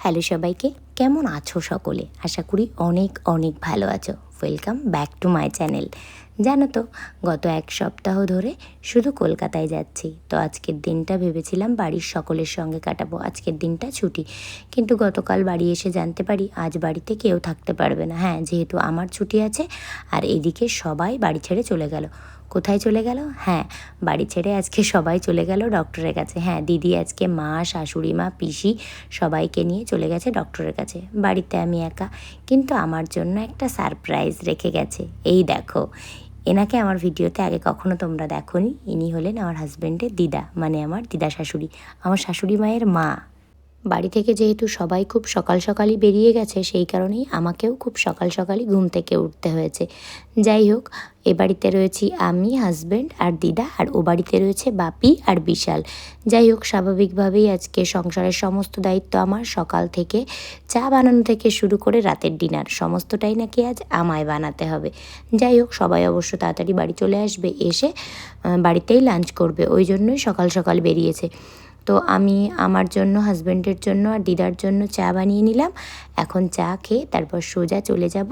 Hello সবাইকে, কেমন আছো সকলে? আশা করি অনেক অনেক ভালো আছো। Welcome back to my channel. জানো তো, গত এক সপ্তাহ ধরে শুধু কলকাতায় যাচ্ছি। তো আজকের দিনটা ভেবেছিলাম বাড়ির সকলের সঙ্গে কাটাবো, আজকের দিনটা ছুটি। কিন্তু গতকাল বাড়ি এসে জানতে পারি আজ বাড়িতে কেউ থাকতে পারবে না। হ্যাঁ, যেহেতু আমার ছুটি আছে আর এদিকে সবাই বাড়ি ছেড়ে চলে গেল। কোথায় চলে গেল? হ্যাঁ, বাড়ি ছেড়ে আজকে সবাই চলে গেল ডক্টরের কাছে। হ্যাঁ, দিদি আজকে মা, শাশুড়ি মা, পিসি সবাইকে নিয়ে চলে গেছে ডক্টরের কাছে। বাড়িতে আমি একা, কিন্তু আমার জন্য একটা সারপ্রাইজ রেখে গেছে। এই দেখো, এনাকে আমার ভিডিওতে আগে কখনো তোমরা দেখোনি। ইনি হলেন আমার হাজব্যান্ডের দিদা, মানে আমার দিদা শাশুড়ি, আমার শাশুড়ি মায়ের মা। বাড়ি থেকে যেহেতু সবাই খুব সকাল সকালই বেরিয়ে গেছে, সেই কারণেই আমাকেও খুব সকাল সকালই ঘুম থেকে উঠতে হয়েছে। যাই হোক, এ বাড়িতে রয়েছি আমি, হাজব্যান্ড আর দিদা, আর ও বাড়িতে রয়েছে বাপি আর বিশাল। যাই হোক, স্বাভাবিকভাবেই আজকে সংসারের সমস্ত দায়িত্ব আমার। সকাল থেকে চা বানানো থেকে শুরু করে রাতের ডিনার সমস্তটাই নাকি আজ আমায় বানাতে হবে। যাই হোক, সবাই অবশ্য তাড়াতাড়ি বাড়ি চলে আসবে, এসে বাড়িতেই লাঞ্চ করবে, ওই জন্যই সকাল সকাল বেরিয়েছে। তো আমি আমার জন্য, হাজব্যান্ডের জন্য আর দিদার জন্য চা বানিয়ে নিলাম। এখন চা খেয়ে তারপর সোজা চলে যাব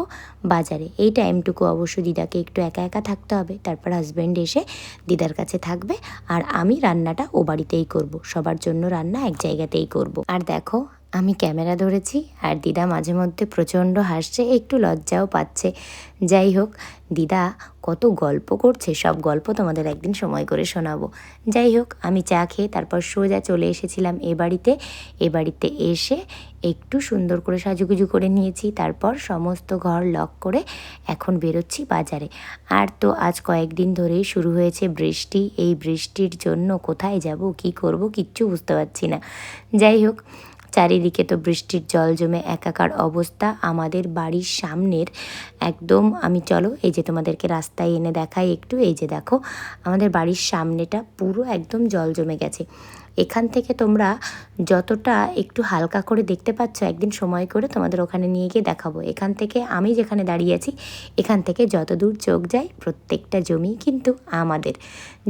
বাজারে। এই টাইমটুকু অবশ্য দিদাকে একটু একা একা থাকতে হবে, তারপর হাজব্যান্ড এসে দিদার কাছে থাকবে আর আমি রান্নাটা ও বাড়িতেই করব। সবার জন্য রান্না এক জায়গাতেই করব। আর দেখো, আমি ক্যামেরা ধরেছি আর দিদা মাঝে মধ্যে প্রচণ্ড হাসছে, একটু লজ্জাও পাচ্ছে। যাই হোক, দিদা কত গল্প করছে, সব গল্প তোমাদের একদিন সময় করে শোনাবো। যাই হোক, আমি চা খেয়ে তারপর সোজা চলে এসেছিলাম এ বাড়িতে। এ বাড়িতে এসে একটু সুন্দর করে সাজুগুজু করে নিয়েছি, তারপর সমস্ত ঘর লক করে এখন বেরোচ্ছি বাজারে। আর তো আজ কয়েকদিন ধরেই শুরু হয়েছে বৃষ্টি। এই বৃষ্টির জন্য কোথায় যাব, কি করব, কিচ্ছু বুঝতে পারছি না। যাই হোক, চারিদিকে তো বৃষ্টির জল জমে একাকার অবস্থা। আমাদের বাড়ির সামনের একদম, আমি চলো এই যে তোমাদেরকে রাস্তায় এনে দেখাই একটু। এই যে দেখো, আমাদের বাড়ির সামনেটা পুরো একদম জল জমে গেছে। এখান থেকে তোমরা যতটা একটু হালকা করে দেখতে পাচ্ছ, একদিন সময় করে তোমাদের ওখানে নিয়ে গিয়ে দেখাবো। এখান থেকে আমি যেখানে দাঁড়িয়ে আছি, এখান থেকে যত দূর চোখ যায় প্রত্যেকটা জমি কিন্তু আমাদের।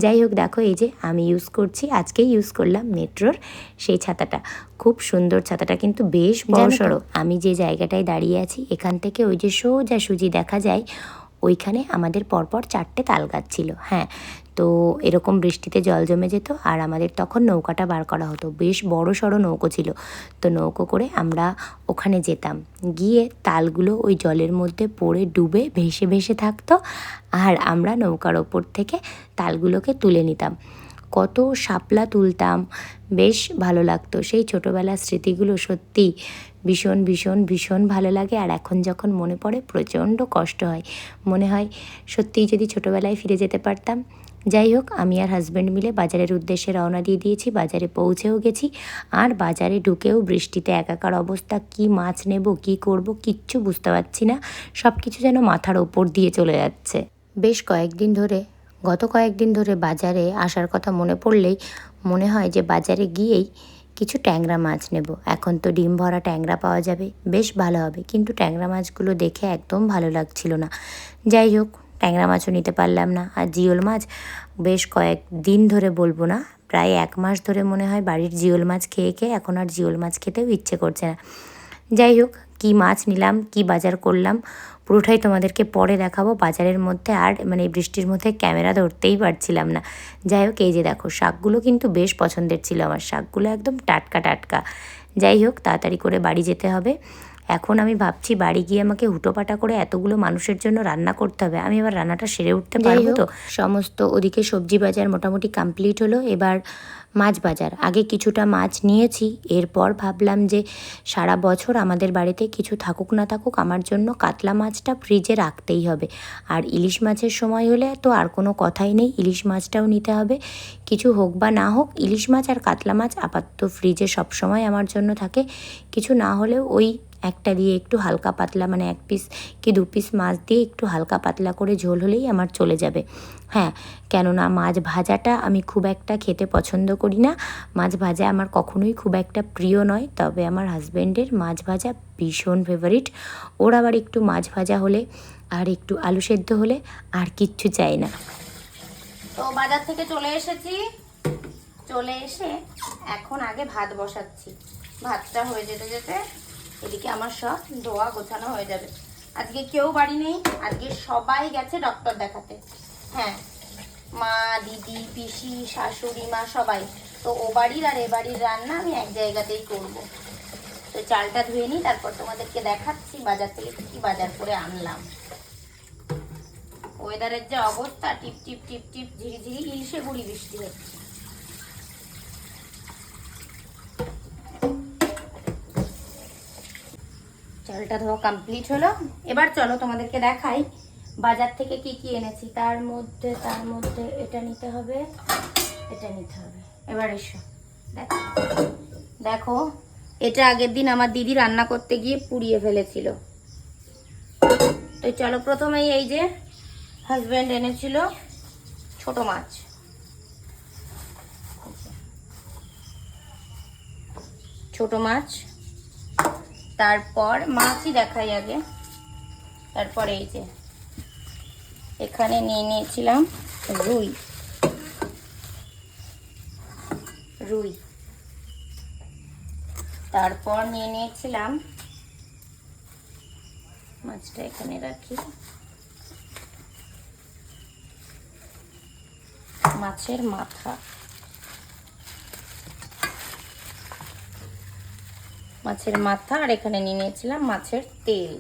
যাই হোক, দেখো এই যে আমি ইউজ করছি, আজকেই ইউজ করলাম মেট্রোর সেই ছাতাটা। খুব সুন্দর ছাতাটা, কিন্তু বেশ বড়সড়। আমি যে জায়গাটায় দাঁড়িয়ে আছি, এখান থেকে ওই যে সোজাসুজি দেখা যায় ওইখানে আমাদের পরপর 4টে তাল গাছ ছিল। হ্যাঁ, তো এরকম বৃষ্টিতে জল জমে যেত আর আমাদের তখন নৌকাটা বার করা হতো। বেশ বড় সড়ো নৌকো ছিল। তো নৌকো করে আমরা ওখানে যেতাম, গিয়ে তালগুলো ওই জলের মধ্যে পড়ে ডুবে ভেসে ভেসে থাকতো আর আমরা নৌকার ওপর থেকে তালগুলোকে তুলে নিতাম। কত শাপলা তুলতাম, বেশ ভালো লাগতো। সেই ছোটোবেলার স্মৃতিগুলো সত্যি ভীষণ ভীষণ ভীষণ ভালো লাগে। আর এখন যখন মনে পড়ে প্রচণ্ড কষ্ট হয়, মনে হয় সত্যিই যদি ছোটোবেলায় ফিরে যেতে পারতাম। যাই হোক, আমি আর হাজব্যান্ড মিলে বাজারের উদ্দেশ্যে রওনা দিয়ে দিয়েছি। বাজারে পৌঁছেও গেছি, আর বাজারে ঢুকেও বৃষ্টিতে একাকার অবস্থা। কি মাছ নেব, কি করব, কিচ্ছু বুঝতে পারছি না। সব কিছু যেন মাথার ওপর দিয়ে চলে যাচ্ছে। বেশ গত কয়েকদিন ধরে বাজারে আসার কথা মনে পড়লেই মনে হয় যে বাজারে গিয়েই কিছু ট্যাংরা মাছ নেব। এখন তো ডিম ভরা ট্যাংরা পাওয়া যাবে, বেশ ভালো হবে। কিন্তু ট্যাংরা মাছগুলো দেখে একদম ভালো লাগছিল না। যাই হোক, ট্যাংরা মাছও নিতে পারলাম না। আর জিওল মাছ বেশ কয়েকদিন ধরে, বলবো না, প্রায় 1 মাস ধরে মনে হয় বাড়ির জিওল মাছ খেয়ে খেয়ে এখন আর জিওল মাছ খেতেও ইচ্ছে করছে না। যাই হোক, কি মাছ নিলাম, কি বাজার করলাম, পুরোটাই তোমাদেরকে পরে দেখাবো। বাজারের মধ্যে আর মানে বৃষ্টির মধ্যে ক্যামেরা ধরতেই পারছিলাম না। যাই হোক, এই যে দেখো, শাকগুলো কিন্তু বেশ পছন্দের ছিল আমার। শাকগুলো একদম টাটকা টাটকা। যাই হোক, তাড়াতাড়ি করে বাড়ি যেতে হবে। এখন আমি ভাবছি বাড়ি গিয়ে আমাকে হুটোপাটা করে এতগুলো মানুষের জন্য রান্না করতে হবে। আমি এবার রান্নাটা সেরে উঠতে পারবো তো? সমস্ত ওদিকে সবজি বাজার মোটামুটি কমপ্লিট হলো। এবার মাছ বাজার। আগে কিছুটা মাছ নিয়েছি, এরপর ভাবলাম যে সারা বছর আমাদের বাড়িতে কিছু থাকুক না থাকুক, আমার জন্য কাতলা মাছটা ফ্রিজে রাখতেই হবে। আর ইলিশ মাছের সময় হলে তো আর কোনো কথাই নেই, ইলিশ মাছটাও নিতে হবে। কিছু হোক বা না হোক, ইলিশ মাছ আর কাতলা মাছ আপাতত ফ্রিজে সবসময় আমার জন্য থাকে। কিছু না হলেও ওই একটা দিয়ে একটু হালকা পাতলা, মানে 1 পিস কি 2 পিস মাছ দিয়ে একটু হালকা পাতলা করে ঝোল হলেই আমার চলে যাবে। হ্যাঁ, কেননা মাছ ভাজাটা আমি খুব একটা খেতে পছন্দ করি না। মাছ ভাজা আমার কখনোই খুব একটা প্রিয় নয়। তবে আমার হাজব্যান্ডের মাছ ভাজা ভীষণ ফেভারিট। ওর আবার একটু মাছ ভাজা হলে আর একটু আলু সেদ্ধ হলে আর কিচ্ছু চাই না। তো বাজার থেকে চলে এসেছি, চলে এসে এখন আগে ভাত বসাচ্ছি। ভাতটা হয়ে যেতে যেতে এদিকে আমার সব ধোয়া গোছানো হয়ে যাবে। আজকে কেউ বাড়ি নেই, আজকে সবাই গেছে ডক্টর দেখাতে। হ্যাঁ, মা, দিদি, পিসি, শাশুড়ি মা সবাই। তো ও বাড়ির আর এ বাড়ির রান্না আমি এক জায়গাতেই করব। তো চালটা ধুয়ে নিই, তারপর তোমাদেরকে দেখাচ্ছি বাজার থেকে কি বাজার করে আনলাম। ওয়েদারের যে অবস্থা, টিপ টিপ টিপ টিপ ঝিরিঝিরি ইলশে গুড়ি বৃষ্টি হচ্ছে। চালটা ধোয়া কমপ্লিট হলো। এবার চলো তোমাদেরকে দেখাই বাজার থেকে কি কি এনেছি। তার মধ্যে এটা নিতে হবে, এটা নিতে হবে। এবার এসো দেখো, দেখো এটা আগের দিন আমার দিদি রান্না করতে গিয়ে পুড়িয়ে ফেলেছিল। তো চলো, প্রথমেই এই যে হাজব্যান্ড এনেছিল ছোট মাছ, ছোট মাছ। তারপর মাছই দেখাই আগে, তারপর এই যে এখানে নিয়ে নিয়েছিলাম রুই, রুই। তারপর নিয়ে নিয়েছিলাম, মাছটা এখানে রাখি, মাছের মাথা, মাছের মাথা। আর এখানে নিয়ে নিয়েছিলাম মাছের তেল।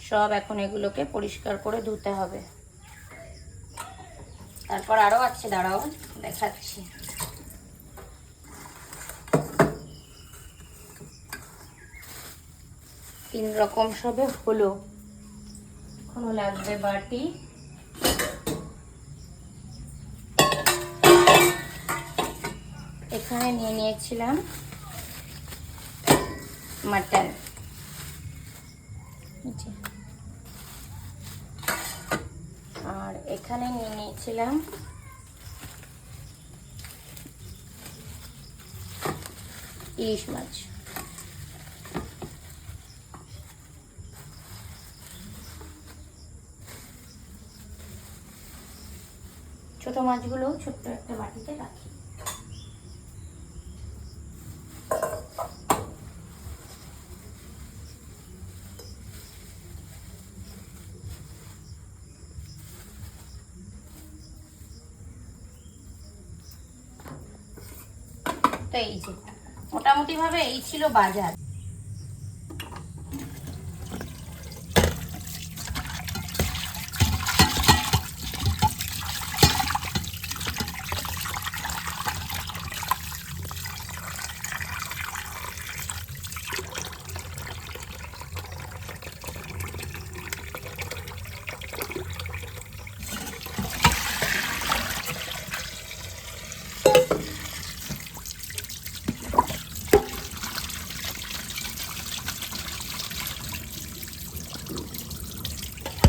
সব এখন এগুলোকে পরিষ্কার করে ধুতে হবে। তারপর আরো আছে, দাঁড়াও দেখাচ্ছি। তিন রকম সবে হলো। এখনো লাগবে বাটি, এখানে নিয়ে নিয়েছিলাম মাটন, আর এখানে নিয়ে নিয়েছিলাম ইলিশ মাছ। ছোট মাছগুলো ছোট্ট একটা বাটিতে রাখি। তো এই যে মোটামুটি ভাবে এই ছিল বাজার।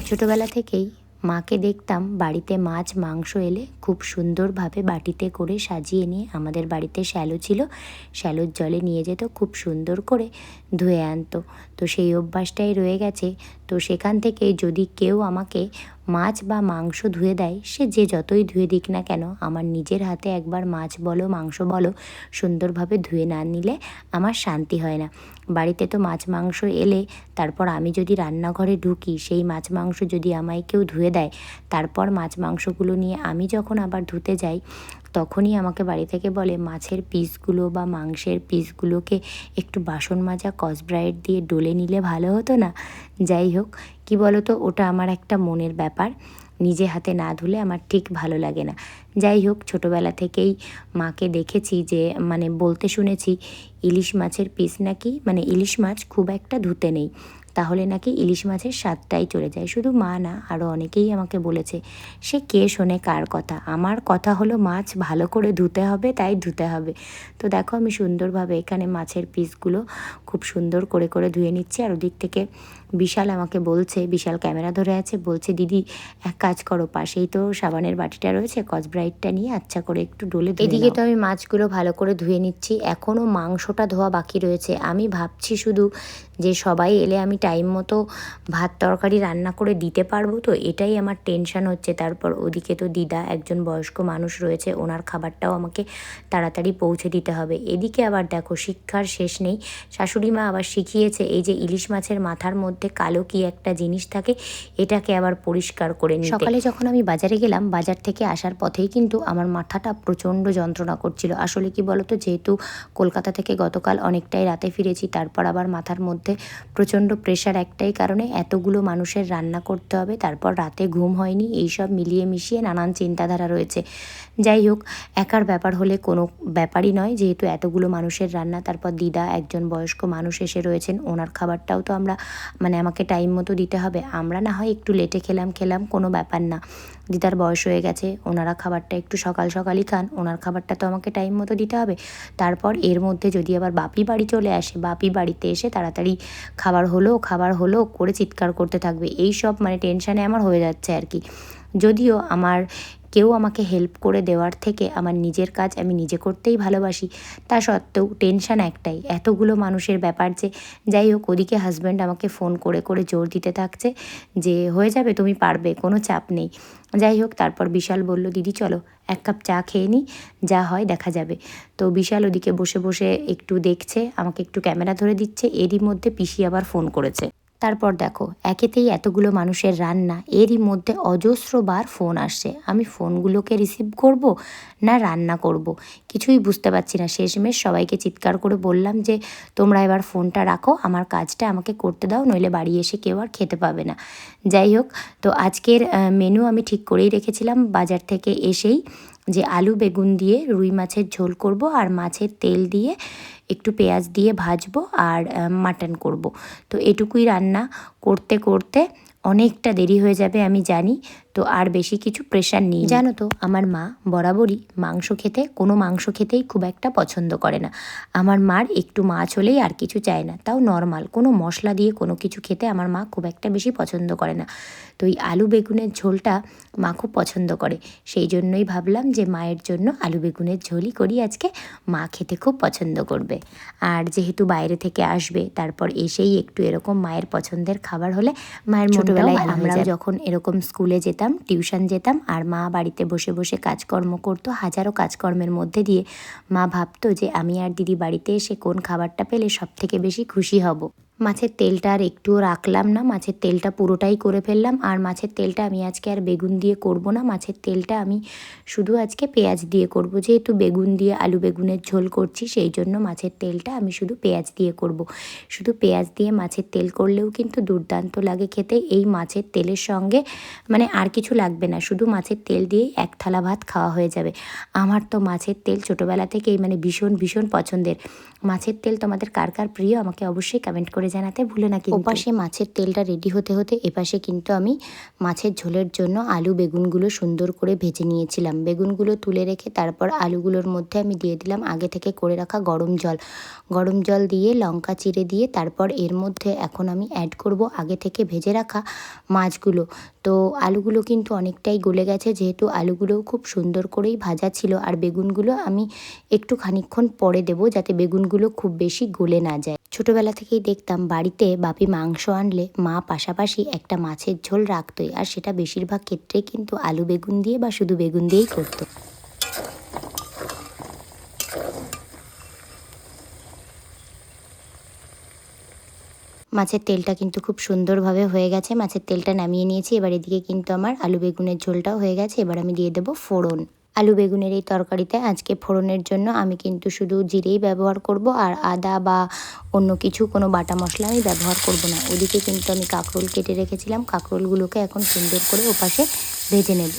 ছোটবেলা থেকেই মাকে দেখতাম বাড়িতে মাছ মাংস এলে খুব সুন্দরভাবে বাটিতে করে সাজিয়ে নিয়ে আমাদের বাড়িতে শ্যালো ছিল, শ্যালোর জলে নিয়ে যেত, খুব সুন্দর করে ধুয়ে আনতো। তো সেই অভ্যাসটাই রয়ে গেছে। তো সেখান থেকে যদি কেউ আমাকে মাছ বা মাংস ধুয়ে দেয়, সে যে যতই ধুয়ে দিক না কেন, আমার নিজের হাতে একবার মাছ বলো মাংস বলো সুন্দরভাবে ধুয়ে না নিলে আমার শান্তি হয় না। বাড়িতে তো মাছ মাংস এলে তারপর আমি যদি রান্নাঘরে ঢুকি, সেই মাছ মাংস যদি আমায় কেউ ধুয়ে দেয়, তারপর মাছ মাংসগুলো নিয়ে আমি যখন আবার ধুতে যাই, তখনই আমাকে বাড়ি থেকে বলে মাছের পিসগুলো বা মাংসের পিসগুলোকে একটু বাসন মাজা স্কচব্রাইট দিয়ে ডলে নিলে ভালো হতো না। যাই হোক, কি বলো তো, ওটা আমার একটা মনের ব্যাপার, নিজে হাতে না ধুলে আমার ঠিক ভালো লাগে না। যাই হোক, ছোটোবেলা থেকেই মাকে দেখেছি যে বলতে শুনেছি ইলিশ মাছের পিস নাকি ইলিশ মাছ খুব একটা ধুতে নেই, তাহলে নাকি ইলিশ মাছের স্বাদটাই চলে যায়। শুধু মা না, আরও অনেকেই আমাকে বলেছে। সে কে শোনে কার কথা, আমার কথা হলো মাছ ভালো করে ধুতে হবে, তাই ধুতে হবে। তো দেখো, আমি সুন্দরভাবে এখানে মাছের পিসগুলো খুব সুন্দর করে করে ধুয়ে নিচ্ছি। আর ওদিক থেকে বিশাল আমাকে বলছে, বিশাল ক্যামেরা ধরে আছে, বলছে দিদি এক কাজ করো, পাশেই তো সাবানের বাটিটা রয়েছে, স্কচব্রাইটটা নিয়ে আচ্ছা করে একটু ডলে ধুয়ে এদিকে তো আমি মাছগুলো ভালো করে ধুয়ে নিচ্ছি। এখনও মাংসটা ধোয়া বাকি রয়েছে। আমি ভাবছি শুধু যে সবাই এলে আমি টাইম মতো ভাত তরকারি রান্না করে দিতে পারবো তো, এটাই আমার টেনশন হচ্ছে। তারপর ওদিকে তো দিদা একজন বয়স্ক মানুষ রয়েছে, ওনার খাবারটাও আমাকে তাড়াতাড়ি পৌঁছে দিতে হবে। এদিকে আবার দেখো শিক্ষার শেষ নেই, শাশুড়ি মা আবার শিখিয়েছে এই যে ইলিশ মাছের মাথার মধ্যে কালো কি একটা জিনিস থাকে, এটাকে আবার পরিষ্কার করে নিতে। সকালে যখন আমি বাজারে গেলাম, বাজার থেকে আসার পথেই কিন্তু আমার মাথাটা প্রচণ্ড যন্ত্রণা করছিল। আসলে কি বলতো, যেহেতু কলকাতা থেকে গতকাল অনেকটাই রাতে ফিরেছি, তারপর আবার মাথার মধ্যে প্রচণ্ড প্রেশার একটাই কারণে, এতগুলো মানুষের রান্না করতে হবে, তারপর রাতে ঘুম হয়নি, এইসব মিলিয়ে মিশিয়ে নানান চিন্তাধারা রয়েছে। যাই হোক, একার ব্যাপার হলে কোনো ব্যাপারই নয়, যেহেতু এতগুলো মানুষের রান্না, তারপর দিদা একজন বয়স্ক মানুষ এসে রয়েছেন, ওনার খাবারটাও তো আমাকে টাইম মতো দিতে হবে। আমরা না হয় একটু লেটে খেলাম কোনো ব্যাপার না, দিদার বয়স হয়ে গেছে, ওনারা খাবারটা একটু সকালই খান, ওনার খাবারটা তো আমাকে টাইম মতো দিতে হবে। তারপর এর মধ্যে যদি আবার বাপি বাড়ি চলে আসে, বাপি বাড়িতে এসে তাড়াতাড়ি খাবার হলো করে চিৎকার করতে থাকবে, এই সব টেনশানে আমার হয়ে যাচ্ছে আর কি। যদিও কেউ আমাকে হেল্প করে দেওয়ার থেকে আমার নিজের কাজ আমি নিজে করতেই ভালোবাসি, তা সত্ত্বেও টেনশান একটাই, এতগুলো মানুষের ব্যাপার যে। যাই হোক, ওদিকে হাজব্যান্ড আমাকে ফোন করে জোর দিতে থাকছে যে হয়ে যাবে, তুমি পারবে, কোনো চাপ নেই। যাই হোক, তারপর বিশাল বলল, দিদি চলো 1 কাপ চা খেয়ে নিই, যা হয় দেখা যাবে। তো বিশাল ওদিকে বসে একটু দেখছে, আমাকে একটু ক্যামেরা ধরে দিচ্ছে, এরই মধ্যে পিসি আবার ফোন করেছে। তারপর দেখো, একেতেই এতগুলো মানুষের রান্না, এরই মধ্যে অজস্রবার ফোন আসছে, আমি ফোনগুলোকে রিসিভ করব না রান্না করব কিছুই বুঝতে পারছি না। শেষমেশ সবাইকে চিৎকার করে বললাম যে তোমরা এবার ফোনটা রাখো, আমার কাজটা আমাকে করতে দাও, নইলে বাড়ি এসে কেউ আর খেতে পাবে না। যাই হোক, তো আজকের মেনু আমি ঠিক করেই রেখেছিলাম বাজার থেকে এসেই, যে আলু বেগুন দিয়ে রুই মাছের ঝোল করব, আর মাছের তেল দিয়ে একটু পেঁয়াজ দিয়ে ভাজবো, আর মাটন করব। তো এটুকুই রান্না করতে করতে অনেকটা দেরি হয়ে যাবে আমি জানি, তো আর বেশি কিছু প্রেশার নেই। জানো তো, আমার মা বরাবরই কোনো মাংস খেতেই খুব একটা পছন্দ করে না। আমার মার একটু মাছ হলেই আর কিছু চায় না, তাও নর্মাল, কোনো মশলা দিয়ে কোনো কিছু খেতে আমার মা খুব একটা বেশি পছন্দ করে না। তো এই আলু বেগুনের ঝোলটা মা খুব পছন্দ করে, সেই জন্যই ভাবলাম যে মায়ের জন্য আলু বেগুনের ঝোলই করি আজকে, মা খেতে খুব পছন্দ করবে। আর যেহেতু বাইরে থেকে আসবে, তারপর এসেই একটু এরকম মায়ের পছন্দের খাবার হলে মায়ের ছোটোবেলায় আমরাও যখন এরকম স্কুলে যেতাম, টিউশন যেতাম, আর মা বাড়িতে বসে কাজকর্ম করতো, হাজারো কাজকর্মের মধ্যে দিয়ে মা ভাবতো যে আমি আর দিদি বাড়িতে এসে কোন খাবারটা পেলে সব থেকে বেশি খুশি হব। মাছের তেলটা আর একটুও রাখলাম না, মাছের তেলটা পুরোটাই করে ফেললাম। আর মাছের তেলটা আমি আজকে আর বেগুন দিয়ে করব না, মাছের তেলটা আমি শুধু আজকে পেঁয়াজ দিয়ে করব। যেহেতু বেগুন দিয়ে আলু বেগুনের ঝোল করছি, সেই জন্য মাছের তেলটা আমি শুধু পেঁয়াজ দিয়ে করব। শুধু পেঁয়াজ দিয়ে মাছের তেল করলেও কিন্তু দুর্দান্ত লাগে খেতে। এই মাছের তেলের সঙ্গে আর কিছু লাগবে না, শুধু মাছের তেল দিয়েই 1 থালা ভাত খাওয়া হয়ে যাবে। আমার তো মাছের তেল ছোটোবেলা থেকেই ভীষণ পছন্দের। মাছের তেল তোমাদের কার কার প্রিয় আমাকে অবশ্যই কমেন্ট করে জানাতে ভুলো না। কিন্তু ওপাশে মাছের তেলটা রেডি হতে এপাশে কিন্তু আমি মাছের ঝোলের জন্য আলু বেগুনগুলো সুন্দর করে ভেজে নিয়েছিলাম। বেগুনগুলো তুলে রেখে তারপর আলুগুলোর মধ্যে আমি দিয়ে দিলাম আগে থেকে করে রাখা গরম জল দিয়ে লঙ্কা চিড়ে দিয়ে, তারপর এর মধ্যে এখন আমি অ্যাড করব আগে থেকে ভেজে রাখা মাছগুলো। তো আলুগুলো কিন্তু অনেকটাই গলে গেছে, যেহেতু আলুগুলোও খুব সুন্দর করেই ভাজা ছিল। আর বেগুনগুলো আমি একটু খানিকক্ষণ পরে দেবো, যাতে বেগুনগুলো খুব বেশি গলে না যায়। ছোটোবেলা থেকেই দেখতাম বাড়িতে বাপি মাংস আনলে মা পাশাপাশি একটা মাছের ঝোল রাখতোই, আর সেটা বেশিরভাগ ক্ষেত্রেই কিন্তু আলু বেগুন দিয়ে বা শুধু বেগুন দিয়েই করতো। মাছের তেলটা কিন্তু খুব সুন্দরভাবে হয়ে গেছে, মাছের তেলটা নামিয়ে নিয়েছি। এবার এদিকে কিন্তু আমার আলু বেগুনের ঝোলটাও হয়ে গেছে। এবার আমি দিয়ে দেবো ফোড়ন। আলু বেগুনের এই তরকারিতে আজকে ফোড়নের জন্য আমি কিন্তু শুধু জিরেই ব্যবহার করব, আর আদা বা অন্য কিছু কোনো বাটা মশলা আমি ব্যবহার করব না। ওদিকে কিন্তু আমি কাঁকরোল কেটে রেখেছিলাম, কাঁকরোলগুলোকে এখন সুন্দর করে ওপাশে ভেজে নেব।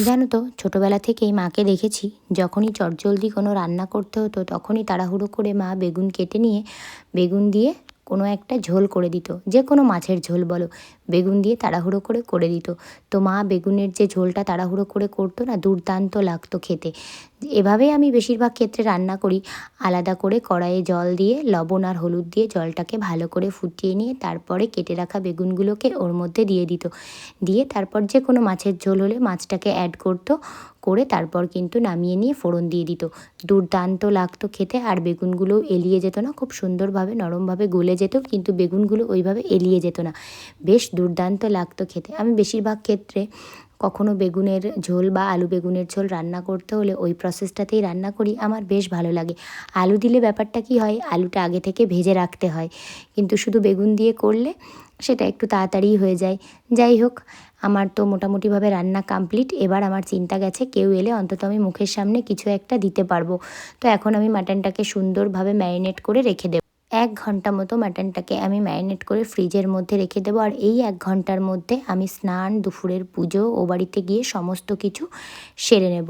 জানো তো, ছোটোবেলা থেকেই মাকে দেখেছি, যখনই চটজলদি কোনো রান্না করতে হতো তখনই তাড়াহুড়ো করে মা বেগুন কেটে নিয়ে বেগুন দিয়ে কোনো একটা ঝোল করে দিত, যে কোনো মাছের ঝোল বলো, বেগুন দিয়ে তাড়াহুড়ো করে দিত। তো মা বেগুনের যে ঝোলটা তাড়াহুড়ো করে করতো না, দুর্দান্ত লাগতো খেতে। এভাবেই আমি বেশিরভাগ ক্ষেত্রে রান্না করি। আলাদা করে কড়াইয়ে জল দিয়ে লবণ আর হলুদ দিয়ে জলটাকে ভালো করে ফুটিয়ে নিয়ে তারপরে কেটে রাখা বেগুনগুলোকে ওর মধ্যে দিয়ে দিত। দিয়ে তারপর যে কোনো মাছের ঝোল হলে মাছটাকে অ্যাড করতো, করে তারপর কিন্তু নামিয়ে নিয়ে ফোড়ন দিয়ে দিত। দুর্দান্ত লাগতো খেতে, আর বেগুনগুলো এলিয়ে যেত না, খুব সুন্দরভাবে নরমভাবে গলে যেত, কিন্তু বেগুনগুলো ওইভাবে এলিয়ে যেত না। বেশ দুর্দান্ত লাগতো খেতে। আমি বেশিরভাগ ক্ষেত্রে কখনো বেগুনের ঝোল বা আলু বেগুনের ঝোল রান্না করতে হলে ওই প্রসেসটাতেই রান্না করি, আমার বেশ ভালো লাগে। আলু দিলে ব্যাপারটা কি হয়, আলুটা আগে থেকে ভেজে রাখতে হয়, কিন্তু শুধু বেগুন দিয়ে করলে সেটা একটু তাড়াতাড়ি হয়ে যায়। যাই হোক, আমার তো মোটামুটিভাবে রান্না কমপ্লিট। এবার আমার চিন্তা গেছে কেউ এলে অন্তত আমি মুখের সামনে কিছু একটা দিতে পারবো। তো এখন আমি মাটনটাকে সুন্দরভাবে ম্যারিনেট করে রেখে দেবো। 1 ঘন্টা মতো মাটনটাকে আমি ম্যারিনেট করে ফ্রিজের মধ্যে রেখে দেবো। আর এই 1 ঘন্টার মধ্যে আমি স্নান, দুপুরের পুজো, ও বাড়িতে গিয়ে সমস্ত কিছু সেরে নেব।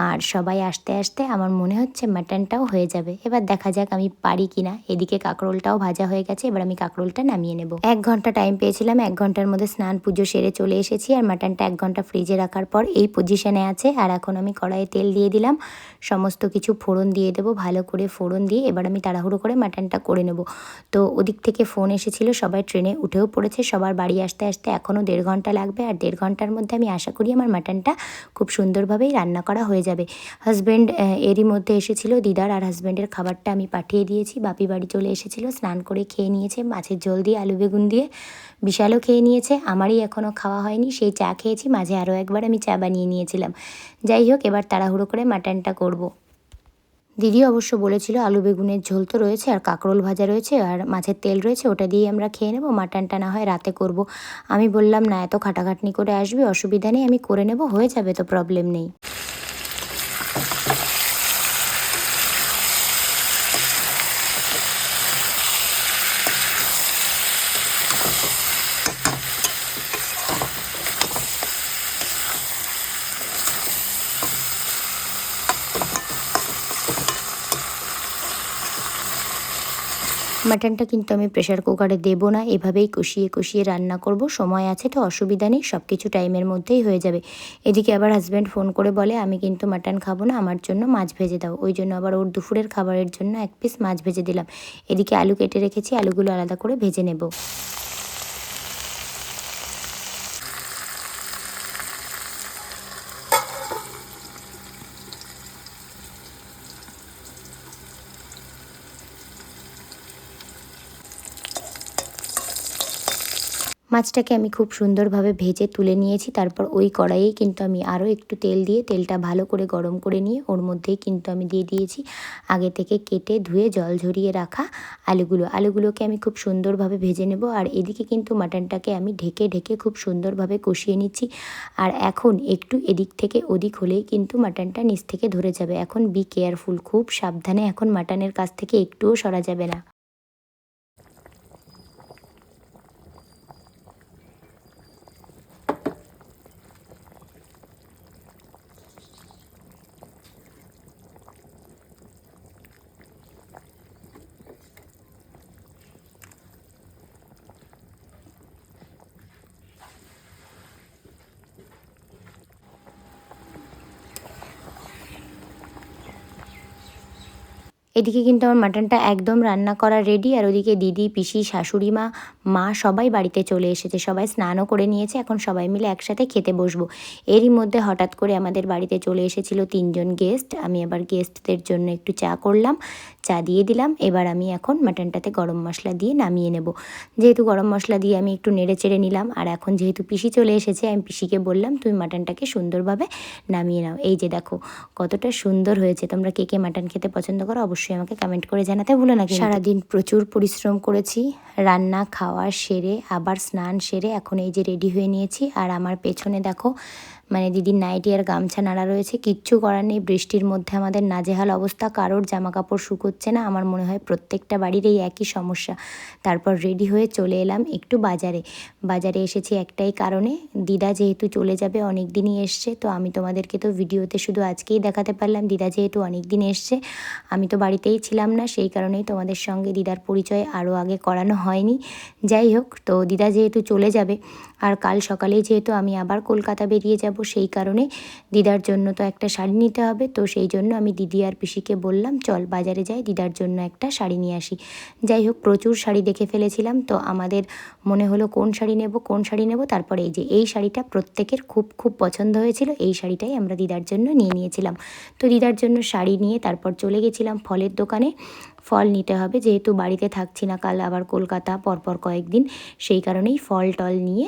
আর সবাই আসতে আসতে আমার মনে হচ্ছে মাটনটাও হয়ে যাবে। এবার দেখা যাক আমি পারি কি না। এদিকে কাঁকরোলটাও ভাজা হয়ে গেছে, এবার আমি কাঁকরোলটা নামিয়ে নেব। 1 ঘন্টা টাইম পেয়েছিলাম, 1 ঘন্টার মধ্যে স্নান পুজো সেরে চলে এসেছি। আর মাটনটা 1 ঘন্টা ফ্রিজে রাখার পর এই পজিশনে আছে। আর এখন আমি কড়াইয়ে তেল দিয়ে দিলাম, সমস্ত কিছু ফোড়ন দিয়ে দেবো। ভালো করে ফোড়ন দিয়ে এবার আমি তাড়াহুড়ো করে মাটনটা করে নেব। তো ওদিক থেকে ফোন এসেছিলো, সবাই ট্রেনে উঠেও পড়েছে। সবার বাড়ি আসতে আসতে এখনও 1.5 ঘন্টা লাগবে। আর 1.5 ঘন্টার মধ্যে আমি আশা করি আমার মাটনটা খুব সুন্দরভাবেই রান্না করা হয়ে যাবে। হাজব্যান্ড এরই মধ্যে এসেছিলো, দিদার আর হাজব্যান্ডের খাবারটা আমি পাঠিয়ে দিয়েছি। বাপি বাড়ি চলে এসেছিলো, স্নান করে খেয়ে নিয়েছে মাছের ঝোল দিয়ে আলু বেগুন দিয়ে। বিশালও খেয়ে নিয়েছে, আমারই এখনও খাওয়া হয়নি। সেই চা খেয়েছি, মাঝে আরও একবার আমি চা বানিয়ে নিয়েছিলাম। যাই হোক, এবার তাড়াহুড়ো করে মাটনটা করব। দিদি অবশ্য বলেছিল আলু বেগুনের ঝোল তো রয়েছে, আর কাঁকরোল ভাজা রয়েছে, আর মাছের তেল রয়েছে, ওটা দিয়েই আমরা খেয়ে নেব, মাটনটা না হয় রাতে করব। আমি বললাম না, এত খাটাখাটনি করে আসবি, অসুবিধা নেই, আমি করে নেব, হয়ে যাবে, তো প্রবলেম নেই। মাটনটা কিন্তু আমি প্রেশার কুকারে দেবো না, এভাবেই কষিয়ে কষিয়ে রান্না করব। সময় আছে তো অসুবিধা নেই, সব কিছু টাইমের মধ্যেই হয়ে যাবে। এদিকে আবার হাজব্যান্ড ফোন করে বলে আমি কিন্তু মাটন খাবো না, আমার জন্য মাছ ভেজে দাও। ওই জন্য আবার ওর দুপুরের খাবারের জন্য 1 পিস মাছ ভেজে দিলাম। এদিকে আলু কেটে রেখেছি, আলুগুলো আলাদা করে ভেজে নেব। মাছটাকে আমি খুব সুন্দরভাবে ভেজে তুলে নিয়েছি। তারপর ওই কড়াইয়েই কিন্তু আমি আরও একটু তেল দিয়ে, তেলটা ভালো করে গরম করে নিয়ে ওর মধ্যেই কিন্তু আমি দিয়ে দিয়েছি আগে থেকে কেটে ধুয়ে জল ঝরিয়ে রাখা আলুগুলোকে আমি খুব সুন্দরভাবে ভেজে নেব। আর এদিকে কিন্তু মাটনটাকে আমি ঢেকে ঢেকে খুব সুন্দরভাবে কষিয়ে নিচ্ছি। আর এখন একটু এদিক থেকে ওদিক হলেই কিন্তু মাটনটা নিচ থেকে ধরে যাবে। এখন বি কেয়ারফুল, খুব সাবধানে, এখন মাটনের কাছ থেকে একটুও সরা যাবে না। এদিকে কিন্তু আমার মাটনটা একদম রান্না করা রেডি। আর ওদিকে দিদি, পিসি, শাশুড়ি মা, মা সবাই বাড়িতে চলে এসেছে। সবাই স্নানও করে নিয়েছে, এখন সবাই মিলে একসাথে খেতে বসবো। এরই মধ্যে হঠাৎ করে আমাদের বাড়িতে চলে এসেছিলো 3 জন গেস্ট। আমি আবার গেস্টদের জন্য একটু চা করলাম, চা দিয়ে দিলাম। এবার আমি এখন মাটনটাতে গরম মশলা দিয়ে নামিয়ে নেব। যেহেতু গরম মশলা দিয়ে আমি একটু নেড়ে চেড়ে নিলাম। আর এখন যেহেতু পিসি চলে এসেছে, আমি পিসিকে বললাম তুমি মাটনটাকে সুন্দরভাবে নামিয়ে নাও। এই যে দেখো কতটা সুন্দর হয়েছে। তোমরা কে কে মাটন খেতে পছন্দ করো অবশ্যই আমাকে কমেন্ট করে জানাতে ভুলো না। সারাদিন প্রচুর পরিশ্রম করেছি, রান্না খাওয়া সেরে আবার স্নান সেরে এখন এই যে রেডি হয়ে নিয়েছি। আর আমার পেছনে দেখো মানে দিদির নাইটি আর গামছা নাড়া রয়েছে, কিচ্ছু করার নেই। বৃষ্টির মধ্যে আমাদের নাজেহাল অবস্থা, কারোর জামা কাপড় শুকোচ্ছে না। আমার মনে হয় প্রত্যেকটা বাড়ির এই একই সমস্যা। তারপর রেডি হয়ে চলে এলাম একটু বাজারে এসেছি একটাই কারণে, দিদা যেহেতু চলে যাবে, অনেক দিনই এসছে, তো আমি তোমাদেরকে তো ভিডিওতে শুধু আজকেই দেখাতে পারলাম। দিদা যেহেতু অনেক দিন এসছে, আমি তো বাড়িতেই ছিলাম না, সেই কারণেই তোমাদের সঙ্গে দিদার পরিচয় আরও আগে করানো হয়নি। যাই হোক, তো দিদা যেহেতু চলে যাবে আর কাল সকালেই যেহেতু আমি আবার কলকাতা বেরিয়ে যাব, সেই কারণে দিদার জন্য তো একটা শাড়ি নিতে হবে। তো সেই জন্য আমি দিদি আর পিসিকে বললাম, চল বাজারে যাই, দিদার জন্য একটা শাড়ি নিয়ে আসি। যাই হোক, প্রচুর শাড়ি দেখে ফেলেছিলাম, তো আমাদের মনে হলো কোন শাড়ি নেব। তারপরে এই যে এই শাড়িটা প্রত্যেকের খুব খুব পছন্দ হয়েছিল, এই শাড়িটাই আমরা দিদার জন্য নিয়ে নিয়েছিলাম। তো দিদার জন্য শাড়ি নিয়ে তারপর চলে গেছিলাম ফলের দোকানে। ফল নিতে হবে, যেহেতু বাড়িতে থাকছি না, কাল আবার কলকাতা পরপর কয়েকদিন, সেই কারণেই ফল টল নিয়ে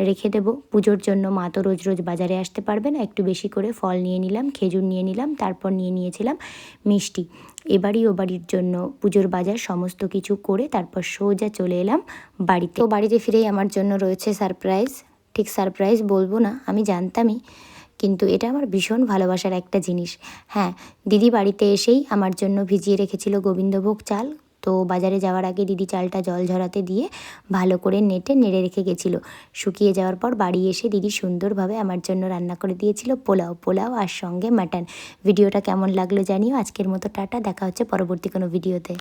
রেখে দেবো পুজোর জন্য। মা তো রোজ রোজ বাজারে আসতে পারবে না, একটু বেশি করে ফল নিয়ে নিলাম, খেজুর নিয়ে নিলাম, তারপর নিয়ে নিয়েছিলাম মিষ্টি। এবারই ও বাড়ির জন্য পুজোর বাজার সমস্ত কিছু করে তারপর সোজা চলে এলাম বাড়িতে। তো বাড়িতে ফিরেই আমার জন্য রয়েছে সারপ্রাইজ। ঠিক সারপ্রাইজ বলবো না, আমি জানতামই, কিন্তু এটা আমার ভীষণ ভালোবাসার একটা জিনিস। হ্যাঁ, দিদি বাড়িতে এসেই আমার জন্য ভিজিয়ে রেখেছিল গোবিন্দভোগ চাল। তো বাজারে যাওয়ার আগে দিদি চালটা জল ঝরাতে দিয়ে ভালো করে নেড়ে রেখে গেছিলো। শুকিয়ে যাওয়ার পর বাড়ি এসে দিদি সুন্দরভাবে আমার জন্য রান্না করে দিয়েছিল পোলাও আর সঙ্গে মাটন। ভিডিওটা কেমন লাগলো জানিও। আজকের মতো টাটা, দেখা হচ্ছে পরবর্তী কোনো ভিডিওতে।